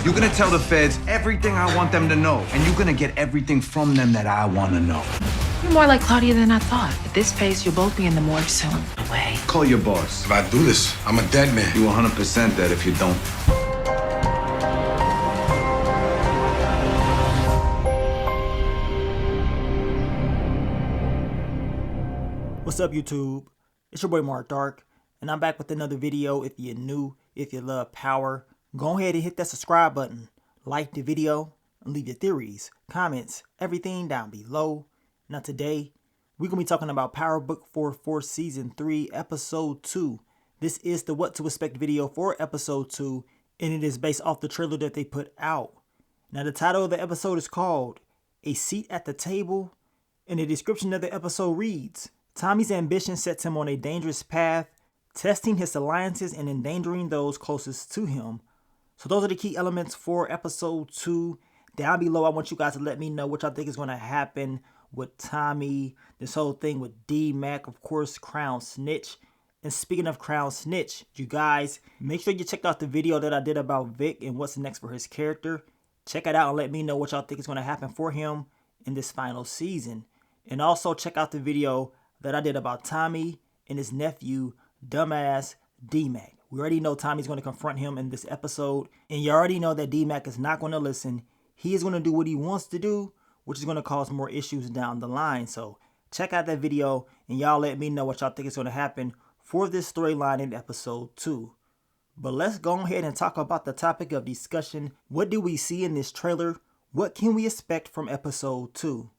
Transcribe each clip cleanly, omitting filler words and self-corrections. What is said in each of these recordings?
You're gonna tell the feds everything I want them to know, and you're gonna get everything from them that I wanna know. You're more like Claudia than I thought. At this pace, you'll both be in the morgue soon. Away. Call your boss. If I do this, I'm a dead man. You 100% dead if you don't. What's up, YouTube? It's your boy Mark Dark, and I'm back with another video. If you're new, if you love power, go ahead and hit that subscribe button, like the video, and leave your theories, comments, everything down below. Now today, we're going to be talking about Power Book 4 for Season 3, Episode 2. This is the What to Expect video for Episode 2, and it is based off the trailer that they put out. Now the title of the episode is called A Seat at the Table, and the description of the episode reads, Tommy's ambition sets him on a dangerous path, testing his alliances and endangering those closest to him. So those are the key elements for episode 2. Down below, I want you guys to let me know what y'all think is going to happen with Tommy, this whole thing with D-Mac, of course, Crown Snitch. And speaking of Crown Snitch, you guys, make sure you check out the video that I did about Vic and what's next for his character. Check it out and let me know what y'all think is going to happen for him in this final season. And also check out the video that I did about Tommy and his nephew, dumbass D-Mac. We already know Tommy's going to confront him in this episode, and you already know that D-Mac is not going to listen. He is going to do what he wants to do, which is going to cause more issues down the line. So check out that video, and y'all let me know what y'all think is going to happen for this storyline in episode 2. But let's go ahead and talk about the topic of discussion. What do we see in this trailer? What can we expect from episode 2?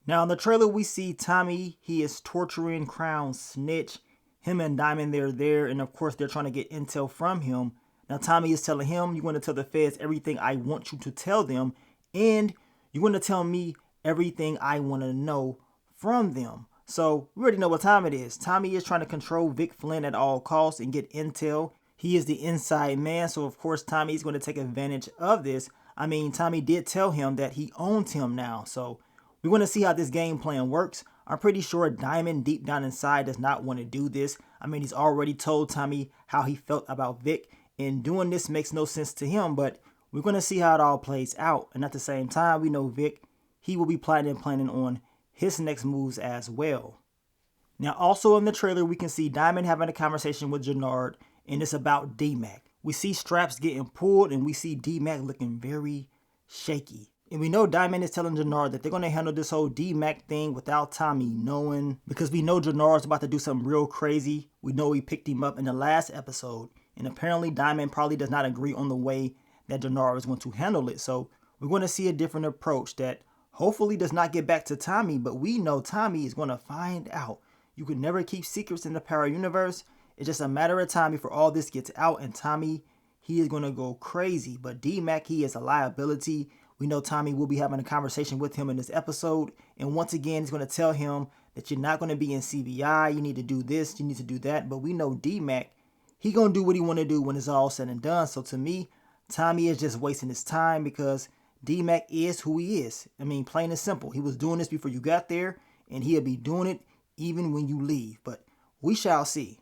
Now in the trailer we see Tommy, he is torturing Crown Snitch. Him and Diamond, they're there, and of course they're trying to get intel from him. Now Tommy is telling him, you're going to tell the feds everything I want you to tell them, and you're going to tell me everything I want to know from them. So we already know what time it is. Tommy is trying to control Vic Flynn at all costs and get intel. He is the inside man, so of course Tommy is going to take advantage of this. I mean, Tommy did tell him that he owns him now, so we want to see how this game plan works. I'm pretty sure Diamond deep down inside does not want to do this. I mean, he's already told Tommy how he felt about Vic, and doing this makes no sense to him, but we're going to see how it all plays out. And at the same time, we know Vic, he will be plotting and planning on his next moves as well. Now, also in the trailer, we can see Diamond having a conversation with Jannard, and it's about D-Mac. We see straps getting pulled, and we see D-Mac looking very shaky. And we know Diamond is telling Jannard that they're going to handle this whole D-Mac thing without Tommy knowing, because we know Jannard's about to do something real crazy. We know he picked him up in the last episode, and apparently Diamond probably does not agree on the way that Jannard is going to handle it. So we're going to see a different approach that hopefully does not get back to Tommy, but we know Tommy is going to find out. You can never keep secrets in the Power Universe. It's just a matter of time before all this gets out, and Tommy, he is going to go crazy. But D-Mac, he is a liability. We know Tommy will be having a conversation with him in this episode. And once again, he's going to tell him that you're not going to be in CBI. You need to do this. You need to do that. But we know D-Mac, he going to do what he want to do when it's all said and done. So to me, Tommy is just wasting his time because D-Mac is who he is. I mean, plain and simple. He was doing this before you got there, and he'll be doing it even when you leave. But we shall see.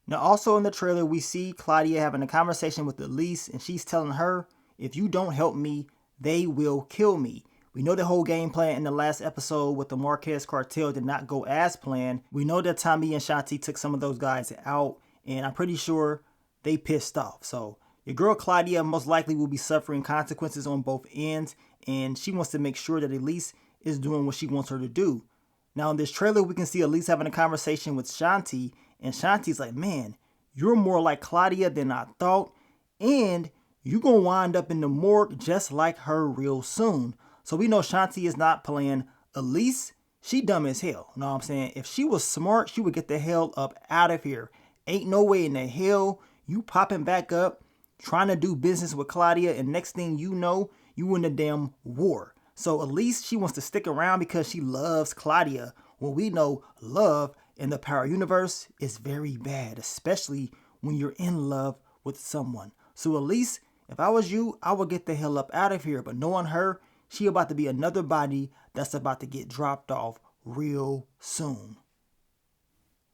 Now, also in the trailer, we see Claudia having a conversation with Elise, and she's telling her, if you don't help me, they will kill me. We know the whole game plan in the last episode with the Marquez cartel did not go as planned. We know that Tommy and Shanti took some of those guys out, and I'm pretty sure they pissed off. So your girl Claudia most likely will be suffering consequences on both ends, and she wants to make sure that Elise is doing what she wants her to do. Now in this trailer, we can see Elise having a conversation with Shanti, and Shanti's like, man, you're more like Claudia than I thought, and you're going to wind up in the morgue just like her real soon. So we know Shanti is not playing. Elise, she dumb as hell. You know what I'm saying? If she was smart, she would get the hell up out of here. Ain't no way in the hell you popping back up, trying to do business with Claudia, and next thing you know, you in a damn war. So Elise, she wants to stick around because she loves Claudia. Well, we know love in the Power Universe is very bad, especially when you're in love with someone. So Elise, if I was you, I would get the hell up out of here. But knowing her, she about to be another body that's about to get dropped off real soon.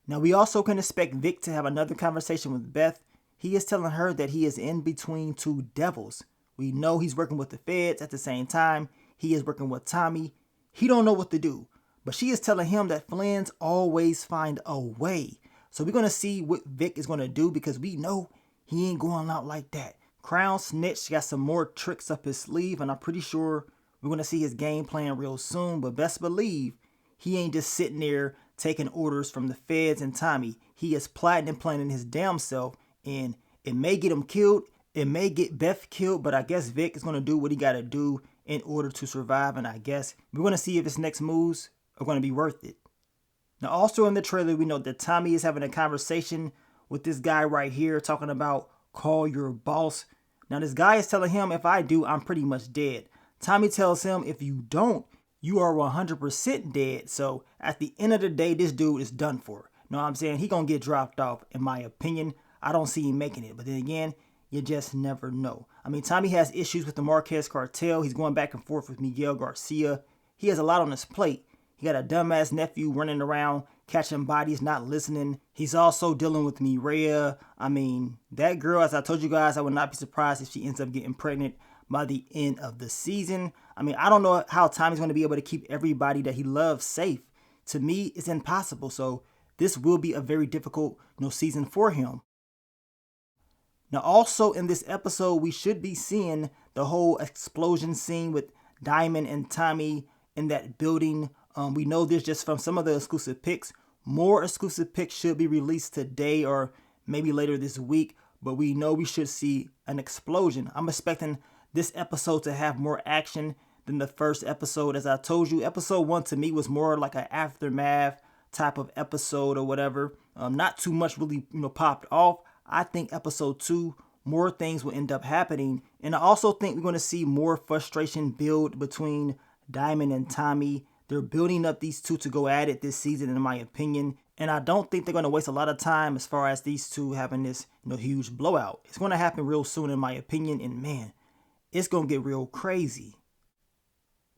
Now we also can expect Vic to have another conversation with Beth. he is telling her that he is in between two devils. We know he's working with the feds. At the same time, he is working with Tommy. He don't know what to do. But she is telling him that Flynn's always find a way. So we're going to see what Vic is going to do, because we know he ain't going out like that. Crown Snitch got some more tricks up his sleeve, and I'm pretty sure we're going to see his game plan real soon. But best believe he ain't just sitting there taking orders from the feds and Tommy. He is plotting and planning his damn self, and it may get him killed. It may get Beth killed, but I guess Vic is going to do what he got to do in order to survive. And I guess we're going to see if his next moves are going to be worth it. Now, also in the trailer, we know that Tommy is having a conversation with this guy right here, talking about call your boss. Now, this guy is telling him, if I do, I'm pretty much dead. Tommy tells him, if you don't, you are 100% dead. So at the end of the day, this dude is done for. Know what I'm saying? He gonna get dropped off, in my opinion. I don't see him making it. But then again, you just never know. I mean, Tommy has issues with the Marquez cartel. He's going back and forth with Miguel Garcia. He has a lot on his plate. He got a dumbass nephew running around, catching bodies, not listening. He's also dealing with Mireya. I mean, that girl, as I told you guys, I would not be surprised if she ends up getting pregnant by the end of the season. I mean, I don't know how Tommy's going to be able to keep everybody that he loves safe. To me, it's impossible. So this will be a very difficult, season for him. Now, also in this episode, we should be seeing the whole explosion scene with Diamond and Tommy in that building. We know this just from some of the exclusive pics. More exclusive pics should be released today or maybe later this week, but we know we should see an explosion. I'm expecting this episode to have more action than the first episode. As I told you, episode 1 to me was more like an aftermath type of episode or whatever. Not too much really, popped off. I think episode 2, more things will end up happening. And I also think we're going to see more frustration build between Diamond and Tommy. They're building up these two to go at it this season, in my opinion. And I don't think they're going to waste a lot of time as far as these two having this, huge blowout. It's going to happen real soon, in my opinion. And man, it's going to get real crazy.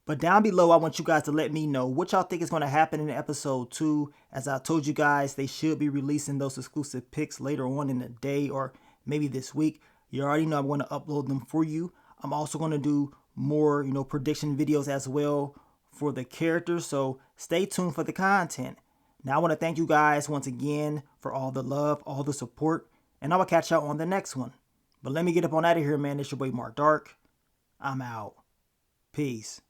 But down below, I want you guys to let me know what y'all think is going to happen in episode 2. As I told you guys, they should be releasing those exclusive pics later on in the day or maybe this week. You already know I'm going to upload them for you. I'm also going to do more, prediction videos as well for the characters. So stay tuned for the content. Now, I want to thank you guys once again for all the love, all the support, and I will catch y'all on the next one. But let me get up on out of here, man. It's your boy Mark Dark. I'm out. Peace.